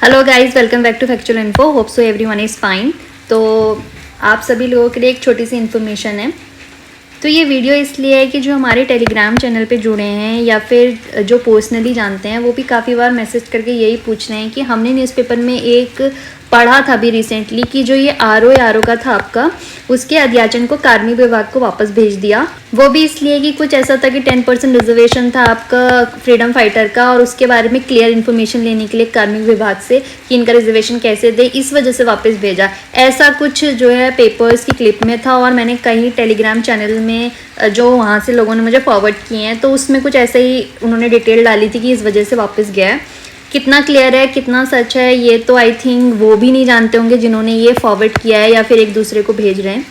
Hello guys, welcome back to factual info. Hope so everyone is fine. तो आप सभी लोगों के लिए एक छोटी सी इन्फॉर्मेशन है। तो ये वीडियो इसलिए है कि जो हमारे टेलीग्राम चैनल पे जुड़े हैं या फिर जो पर्सनली जानते हैं वो भी काफ़ी बार मैसेज करके यही पूछ रहे हैं कि हमने न्यूज़पेपर में एक पढ़ा था अभी रिसेंटली कि जो ये आर ओ का था आपका, उसके अध्याचन को कार्मिक विभाग को वापस भेज दिया। वो भी इसलिए कि कुछ ऐसा था कि 10% रिजर्वेशन था आपका फ्रीडम फाइटर का, और उसके बारे में क्लियर इन्फॉर्मेशन लेने के लिए कार्मिक विभाग से कि इनका रिजर्वेशन कैसे दे, इस वजह से वापस भेजा। ऐसा कुछ जो है पेपर्स की क्लिप में था, और मैंने कई टेलीग्राम चैनल में जो वहाँ से लोगों ने मुझे फॉरवर्ड किए हैं तो उसमें कुछ ऐसे ही उन्होंने डिटेल डाली थी कि इस वजह से वापस गया है। कितना क्लियर है, कितना सच है, ये तो आई थिंक वो भी नहीं जानते होंगे जिन्होंने ये फॉरवर्ड किया है या फिर एक दूसरे को भेज रहे हैं।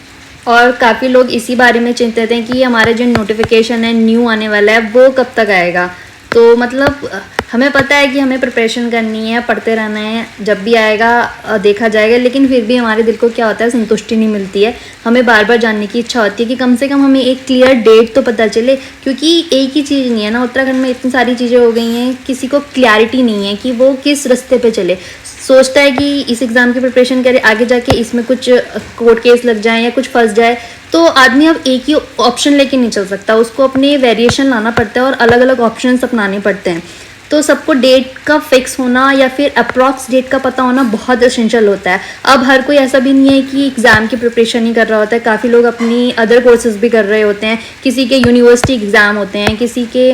और काफ़ी लोग इसी बारे में चिंतित हैं कि हमारा जो नोटिफिकेशन है न्यू आने वाला है वो कब तक आएगा। तो मतलब हमें पता है कि हमें प्रिपरेशन करनी है, पढ़ते रहना है, जब भी आएगा देखा जाएगा, लेकिन फिर भी हमारे दिल को क्या होता है, संतुष्टि नहीं मिलती है। हमें बार बार जानने की इच्छा होती है कि कम से कम हमें एक क्लियर डेट तो पता चले, क्योंकि एक ही चीज़ नहीं है ना। उत्तराखंड में इतनी सारी चीज़ें हो गई हैं, किसी को क्लैरिटी नहीं है कि वो किस रास्ते पे चले। सोचता है कि इस एग्ज़ाम की प्रिपरेशन करे, आगे जाके इसमें कुछ कोर्ट केस लग जाए या कुछ फंस जाए, तो आदमी अब एक ही ऑप्शन लेके नहीं चल सकता, उसको अपने वेरिएशन लाना पड़ता है और अलग अलग ऑप्शंस अपनाने पड़ते हैं। तो सबको डेट का फिक्स होना या फिर अप्रॉक्स डेट का पता होना बहुत एसेंशियल होता है। अब हर कोई ऐसा भी नहीं है कि एग्ज़ाम की प्रिपरेशन ही कर रहा होता है, काफ़ी लोग अपनी अदर कोर्सेज भी कर रहे होते हैं। किसी के यूनिवर्सिटी एग्ज़ाम होते हैं, किसी के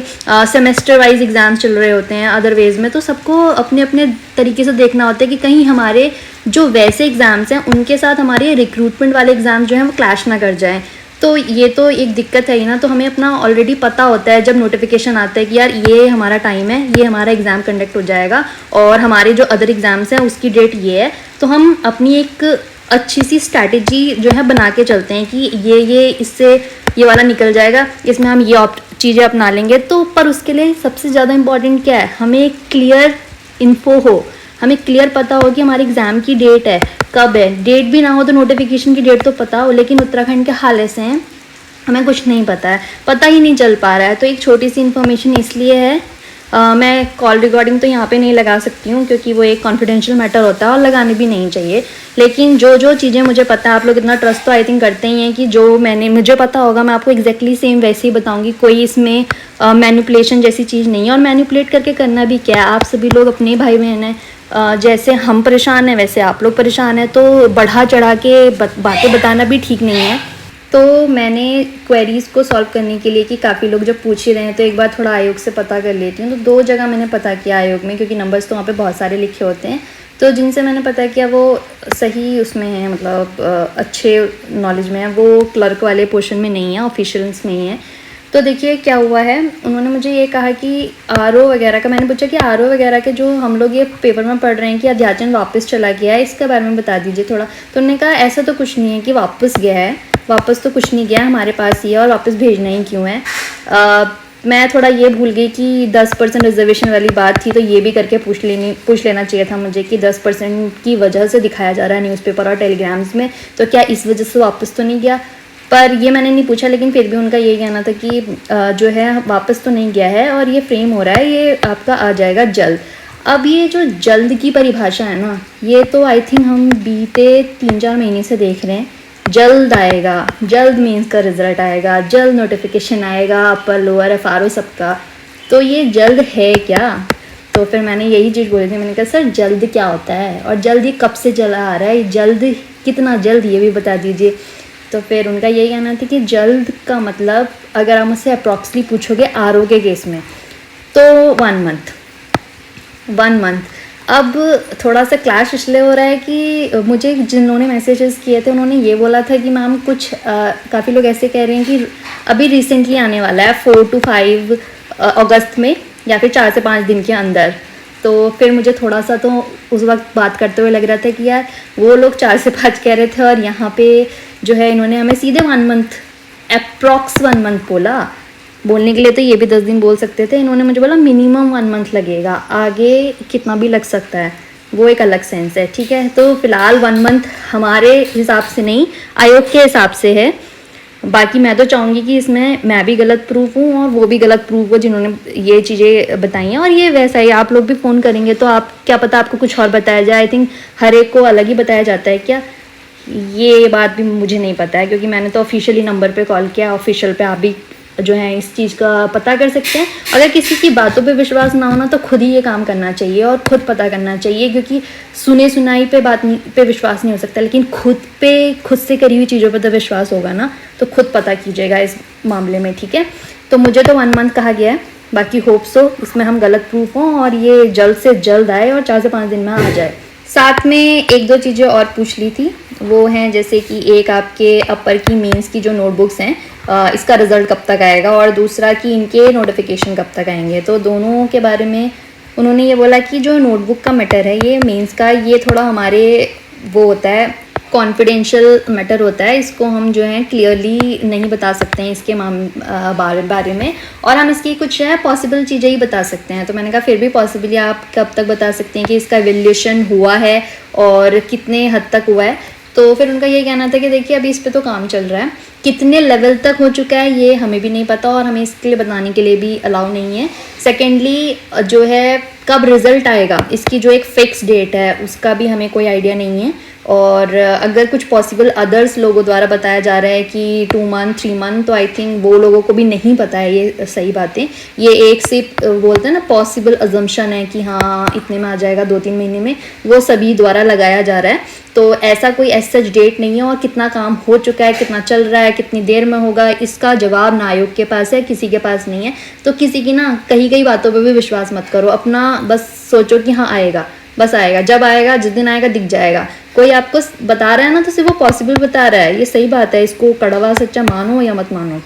सेमेस्टर वाइज एग्ज़ाम चल रहे होते हैं अदर वेज में। तो सबको अपने अपने तरीके से देखना होता है कि कहीं हमारे जो वैसे एग्ज़ाम्स हैं उनके साथ हमारे रिक्रूटमेंट वाले एग्ज़ाम जो हैं वो क्लैश ना कर जाएँ। तो ये तो एक दिक्कत है ही ना। तो हमें अपना ऑलरेडी पता होता है जब नोटिफिकेशन आता है कि यार ये हमारा टाइम है, ये हमारा एग्ज़ाम कंडक्ट हो जाएगा और हमारे जो अदर एग्ज़ाम्स हैं उसकी डेट ये है, तो हम अपनी एक अच्छी सी स्ट्रैटेजी जो है बना के चलते हैं कि ये इससे ये वाला निकल जाएगा, इसमें हम ये चीज़ें अपना लेंगे। तो पर उसके लिए सबसे ज़्यादा इम्पॉर्टेंट क्या है, हमें क्लियर इन्फो हो, हमें क्लियर पता हो कि हमारे एग्ज़ाम की डेट है कब है। डेट भी ना हो तो नोटिफिकेशन की डेट तो पता हो, लेकिन उत्तराखंड के हाल ऐसे हैं, हमें कुछ नहीं पता है, पता ही नहीं चल पा रहा है। तो एक छोटी सी इन्फॉर्मेशन इसलिए है, मैं कॉल रिकॉर्डिंग तो यहाँ पे नहीं लगा सकती हूँ क्योंकि वो एक कॉन्फिडेंशियल मैटर होता है और लगानी भी नहीं चाहिए। लेकिन जो चीज़ें मुझे पता है, आप लोग इतना ट्रस्ट तो आई थिंक करते ही हैं कि जो मुझे पता होगा मैं आपको एग्जैक्टली सेम वैसे ही बताऊँगी। कोई इसमें मैनिपुलेशन जैसी चीज़ नहीं है, और मैनिपुलेट करके करना भी क्या है। आप सभी लोग अपने भाई बहन हैं, जैसे हम परेशान हैं वैसे आप लोग परेशान हैं, तो बढ़ा चढ़ा के बातें बताना भी ठीक नहीं है। तो मैंने क्वेरीज़ को सॉल्व करने के लिए कि काफ़ी लोग जब पूछ ही रहे हैं तो एक बार थोड़ा आयोग से पता कर लेती हूँ। तो 2 जगह मैंने पता किया आयोग में, क्योंकि नंबर्स तो वहाँ पे बहुत सारे लिखे होते हैं। तो जिनसे मैंने पता किया वो सही उसमें है, मतलब अच्छे नॉलेज में है, वो क्लर्क वाले पोर्शन में नहीं है, ऑफिशियल्स में ही है। तो देखिए क्या हुआ है, उन्होंने मुझे ये कहा कि आरओ वगैरह का, मैंने पूछा कि आरओ वगैरह के जो हम लोग ये पेपर में पढ़ रहे हैं कि अध्याचन वापस चला गया है, इसके बारे में बता दीजिए थोड़ा। तो उन्होंने कहा ऐसा तो कुछ नहीं है कि वापस गया है, वापस तो कुछ नहीं गया, हमारे पास ही है, और वापस भेजना ही क्यों है। मैं थोड़ा ये भूल गई कि 10% रिजर्वेशन वाली बात थी, तो ये भी करके पूछ लेना चाहिए था मुझे कि 10% की वजह से दिखाया जा रहा है न्यूज़पेपर और टेलीग्राम्स में, तो क्या इस वजह से वापस तो नहीं गया। पर ये मैंने नहीं पूछा, लेकिन फिर भी उनका यही कहना था कि जो है वापस तो नहीं गया है और ये फ्रेम हो रहा है, ये आपका आ जाएगा जल्द। अब ये जो जल्द की परिभाषा है ना, ये तो आई थिंक हम बीते 3-4 महीने से देख रहे हैं। जल्द आएगा, जल्द मीन्स का रिजल्ट आएगा, जल्द नोटिफिकेशन आएगा, अपर लोअर एफआरओ सबका। तो ये जल्द है क्या? तो फिर मैंने यही चीज़ बोली थी, मैंने कहा सर जल्द क्या होता है, और जल्द ये कब से चला आ रहा है, जल्द कितना जल्द ये भी बता दीजिए। तो फिर उनका यही कहना था कि जल्द का मतलब अगर आप मुझसे अप्रॉक्सली पूछोगे आरओ के केस में तो 1 मंथ। अब थोड़ा सा क्लैश इसलिए हो रहा है कि मुझे जिन्होंने मैसेजेस किए थे उन्होंने ये बोला था कि मैम कुछ काफ़ी लोग ऐसे कह रहे हैं कि अभी रिसेंटली आने वाला है 4 to 5 अगस्त में, या फिर 4 से 5 दिन के अंदर। तो फिर मुझे थोड़ा सा तो उस वक्त बात करते हुए लग रहा था कि यार वो लोग 4 से 5 कह रहे थे और यहाँ पे जो है इन्होंने हमें सीधे 1 मंथ, अप्रॉक्स 1 मंथ बोला। बोलने के लिए तो ये भी 10 दिन बोल सकते थे, इन्होंने मुझे बोला मिनिमम 1 मंथ लगेगा, आगे कितना भी लग सकता है, वो एक अलग सेंस है। ठीक है, तो फिलहाल 1 मंथ हमारे हिसाब से नहीं, आयोग के हिसाब से है। बाकी मैं तो चाहूँगी कि इसमें मैं भी गलत प्रूफ हूँ और वो भी गलत प्रूफ हो जिन्होंने ये चीज़ें बताई हैं। और ये वैसा ही आप लोग भी फ़ोन करेंगे तो आप क्या पता आपको कुछ और बताया जाए। आई थिंक हर एक को अलग ही बताया जाता है क्या, ये बात भी मुझे नहीं पता है, क्योंकि मैंने तो ऑफिशियली नंबर पे कॉल किया। ऑफिशियल पे आप भी जो है इस चीज़ का पता कर सकते हैं। अगर किसी की बातों पे विश्वास ना होना तो खुद ही ये काम करना चाहिए और खुद पता करना चाहिए, क्योंकि सुने सुनाई पे बात नहीं पे विश्वास नहीं हो सकता, लेकिन खुद से करी हुई चीज़ों पर तो विश्वास होगा ना। तो खुद पता कीजिएगा इस मामले में, ठीक है। तो मुझे तो 1 मंथ कहा गया है, बाकी होप्स हो इसमें हम गलत प्रूफ हों और ये जल्द से जल्द आए और 4 से 5 दिन में आ जाए। साथ में 1-2 चीज़ें और पूछ ली थी, वो हैं जैसे कि एक आपके अपर की मेंस की जो नोटबुक्स हैं इसका रिज़ल्ट कब तक आएगा, और दूसरा कि इनके नोटिफिकेशन कब तक आएंगे। तो दोनों के बारे में उन्होंने ये बोला कि जो नोटबुक का मैटर है ये मेंस का, ये थोड़ा हमारे वो होता है कॉन्फिडेंशियल मैटर होता है, इसको हम जो है क्लियरली नहीं बता सकते हैं इसके बारे में, और हम इसकी कुछ है पॉसिबल चीज़ें ही बता सकते हैं। तो मैंने कहा फिर भी पॉसिबली आप कब तक बता सकते हैं कि इसका एवेल्यूएशन हुआ है और कितने हद तक हुआ है। तो फिर उनका ये कहना था कि देखिए अभी इस पे तो काम चल रहा है, कितने लेवल तक हो चुका है ये हमें भी नहीं पता और हमें इसके लिए बताने के लिए भी अलाउ नहीं है। सेकेंडली जो है कब रिज़ल्ट आएगा इसकी जो एक फ़िक्स डेट है उसका भी हमें कोई आइडिया नहीं है। और अगर कुछ पॉसिबल अदर्स लोगों द्वारा बताया जा रहा है कि 2 मंथ 3 मंथ, तो आई थिंक वो लोगों को भी नहीं पता है ये सही बातें। ये एक से बोलते हैं ना पॉसिबल अजम्पशन है कि हाँ इतने में आ जाएगा 2-3 महीने में, वो सभी द्वारा लगाया जा रहा है। तो ऐसा कोई एज सच डेट नहीं है, और कितना काम हो चुका है, कितना चल रहा है, कितनी देर में होगा, इसका जवाब ना आयोग के पास है, किसी के पास नहीं है। तो किसी की ना कही बातों पे भी विश्वास मत करो, अपना बस सोचो कि हाँ आएगा, बस आएगा, जब आएगा जिस दिन आएगा दिख जाएगा। कोई आपको बता रहा है ना तो सिर्फ वो पॉसिबल बता रहा है, ये सही बात है, इसको कड़वा सच्चा मानो या मत मानो।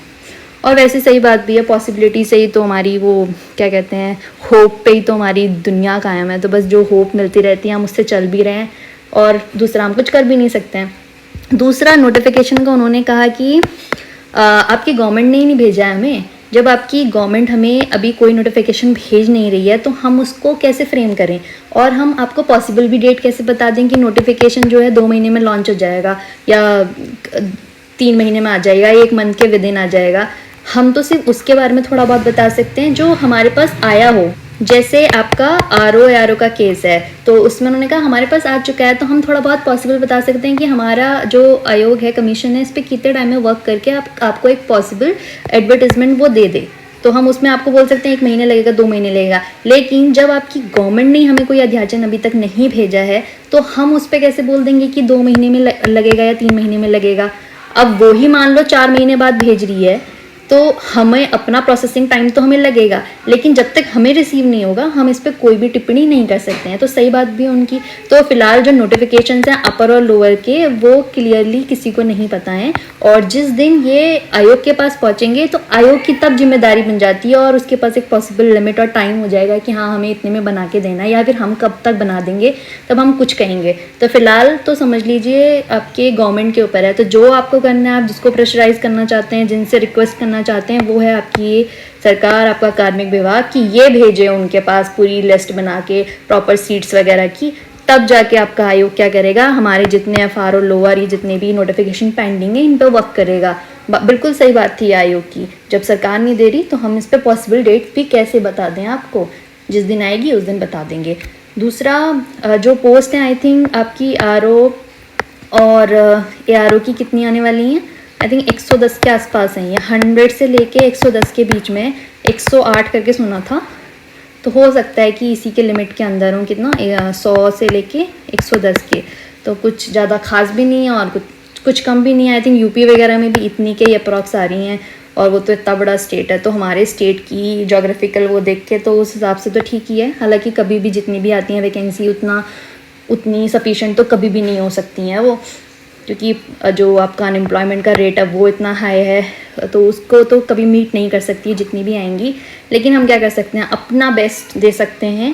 और वैसे सही बात भी है, पॉसिबिलिटी से ही तो हमारी वो क्या कहते हैं होप पे ही तो हमारी दुनिया कायम है। तो बस जो होप मिलती रहती है हम उससे चल भी रहे हैं, और दूसरा हम कुछ कर भी नहीं सकते हैं। दूसरा नोटिफिकेशन का उन्होंने कहा कि आपकी गवर्नमेंट ने ही नहीं भेजा है हमें। जब आपकी गवर्नमेंट हमें अभी कोई नोटिफिकेशन भेज नहीं रही है तो हम उसको कैसे फ्रेम करें, और हम आपको पॉसिबल भी डेट कैसे बता दें कि नोटिफिकेशन जो है 2 महीने में लॉन्च हो जाएगा या 3 महीने में आ जाएगा, 1 मंथ के विदिन आ जाएगा। हम तो सिर्फ उसके बारे में थोड़ा बहुत बता सकते हैं जो हमारे पास आया हो। जैसे आपका आर ओ का केस है तो उसमें उन्होंने कहा हमारे पास आ चुका है, तो हम थोड़ा बहुत पॉसिबल बता सकते हैं कि हमारा जो आयोग है, कमीशन है, इस पर कितने टाइम में वर्क करके आपको एक पॉसिबल एडवर्टीजमेंट वो दे दे। तो हम उसमें आपको बोल सकते हैं 1 महीने लगेगा, 2 महीने लगेगा। लेकिन जब आपकी गवर्नमेंट ने हमें कोई अध्याचन अभी तक नहीं भेजा है तो हम उस पर कैसे बोल देंगे कि 2 महीने में लगेगा या 3 महीने में लगेगा। अब वो ही मान लो 4 महीने बाद भेज रही है तो हमें अपना प्रोसेसिंग टाइम तो हमें लगेगा, लेकिन जब तक हमें रिसीव नहीं होगा हम इस पर कोई भी टिप्पणी नहीं कर सकते हैं। तो सही बात भी है उनकी। तो फिलहाल जो नोटिफिकेशंस हैं अपर और लोअर के वो क्लियरली किसी को नहीं पता है, और जिस दिन ये आयोग के पास पहुंचेंगे तो आयोग की तब जिम्मेदारी बन जाती है और उसके पास एक पॉसिबल लिमिट और टाइम हो जाएगा कि हाँ हमें इतने में बना के देना है, या फिर हम कब तक बना देंगे तब हम कुछ कहेंगे। तो फिलहाल तो समझ लीजिए आपके गवर्नमेंट के ऊपर है। तो जो आपको करना है, आप जिसको प्रेशराइज करना चाहते हैं, जिनसे रिक्वेस्ट करना चाहते हैं, वो है आपकी सरकार, आपका कार्मिक विभाग कि ये भेजे उनके पास पूरी लिस्ट बना के प्रॉपर सीट्स वगैरह की, तब जाके आपका आयोग क्या करेगा, हमारे जितने एफआर और लोअर ये जितने भी नोटिफिकेशन पेंडिंग है इन पर वर्क करेगा। बिल्कुल सही बात थी आयोग की, जब सरकार नहीं दे रही तो हम इस पर पॉसिबल डेट भी कैसे बता दें आपको, जिस दिन आएगी उस दिन बता देंगे। दूसरा जो पोस्ट है आई थिंक आपकी आरओ और एआरओ की कितनी आने वाली हैं, आई थिंक 110 के आसपास हैं, या 100 से लेके 110 के बीच में, 108 करके सुना था। तो हो सकता है कि इसी के लिमिट के अंदर हूँ, कितना 100 से लेके 110 के, तो कुछ ज़्यादा खास भी नहीं है और कुछ कम भी नहीं है। आई थिंक यूपी वगैरह में भी इतनी के अप्रॉक्स आ रही हैं, और वो तो इतना बड़ा स्टेट है तो हमारे स्टेट की जोग्राफिकल वो देख के तो उस हिसाब से तो ठीक ही है। हालांकि कभी भी जितनी भी आती हैं वैकेंसी उतनी सफिशेंट तो कभी भी नहीं हो सकती हैं वो, क्योंकि जो आपका अनएम्प्लॉयमेंट का रेट है वो इतना हाई है, तो उसको तो कभी मीट नहीं कर सकती है जितनी भी आएंगी। लेकिन हम क्या कर सकते हैं, अपना बेस्ट दे सकते हैं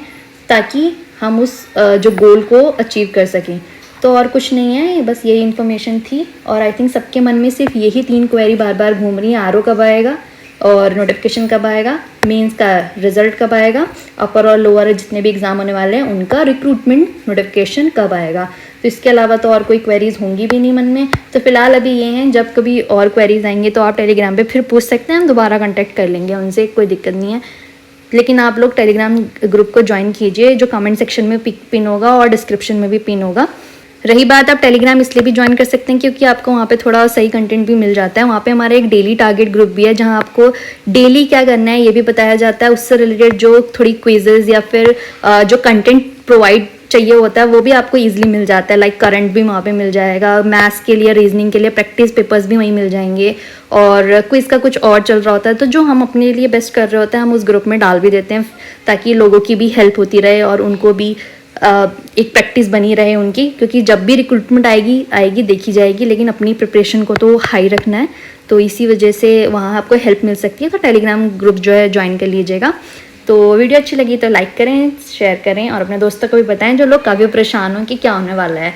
ताकि हम उस जो गोल को अचीव कर सकें। तो और कुछ नहीं है, बस यही इन्फॉर्मेशन थी। और आई थिंक सबके मन में सिर्फ यही 3 क्वेरी बार बार घूम रही है, आरओ कब आएगा, और नोटिफिकेशन कब आएगा, मेंस का रिजल्ट कब आएगा, अपर और लोअर जितने भी एग्ज़ाम होने वाले हैं उनका रिक्रूटमेंट नोटिफिकेशन कब आएगा। तो इसके अलावा तो और कोई क्वेरीज़ होंगी भी नहीं मन में। तो फिलहाल अभी ये हैं, जब कभी और क्वेरीज़ आएंगे तो आप टेलीग्राम पे फिर पूछ सकते हैं, हम दोबारा कांटेक्ट कर लेंगे उनसे, कोई दिक्कत नहीं है। लेकिन आप लोग टेलीग्राम ग्रुप को ज्वाइन कीजिए, जो कमेंट सेक्शन में पिन होगा और डिस्क्रिप्शन में भी पिन होगा। रही बात, आप टेलीग्राम इसलिए भी ज्वाइन कर सकते हैं क्योंकि आपको वहाँ पे थोड़ा सही कंटेंट भी मिल जाता है। वहाँ पे हमारा एक डेली टारगेट ग्रुप भी है, जहाँ आपको डेली क्या करना है ये भी बताया जाता है। उससे रिलेटेड जो थोड़ी क्विजेज़ या फिर जो कंटेंट प्रोवाइड चाहिए होता है वो भी आपको ईजिली मिल जाता है। लाइक करंट भी वहाँ पे मिल जाएगा, मैथ्स के लिए, रीजनिंग के लिए प्रैक्टिस पेपर्स भी वहीं मिल जाएंगे, और क्विज़ का कुछ और चल रहा होता है। तो जो हम अपने लिए बेस्ट कर रहे होते हैं हम उस ग्रुप में डाल भी देते हैं, ताकि लोगों की भी हेल्प होती रहे और उनको भी एक प्रैक्टिस बनी रहे उनकी। क्योंकि जब भी रिक्रूटमेंट आएगी देखी जाएगी, लेकिन अपनी प्रिपरेशन को तो हाई रखना है। तो इसी वजह से वहाँ आपको हेल्प मिल सकती है। तो टेलीग्राम ग्रुप जो है ज्वाइन कर लीजिएगा। तो वीडियो अच्छी लगी तो लाइक करें, शेयर करें और अपने दोस्तों को भी बताएं जो लोग काफ़ी परेशान हों कि क्या होने वाला है।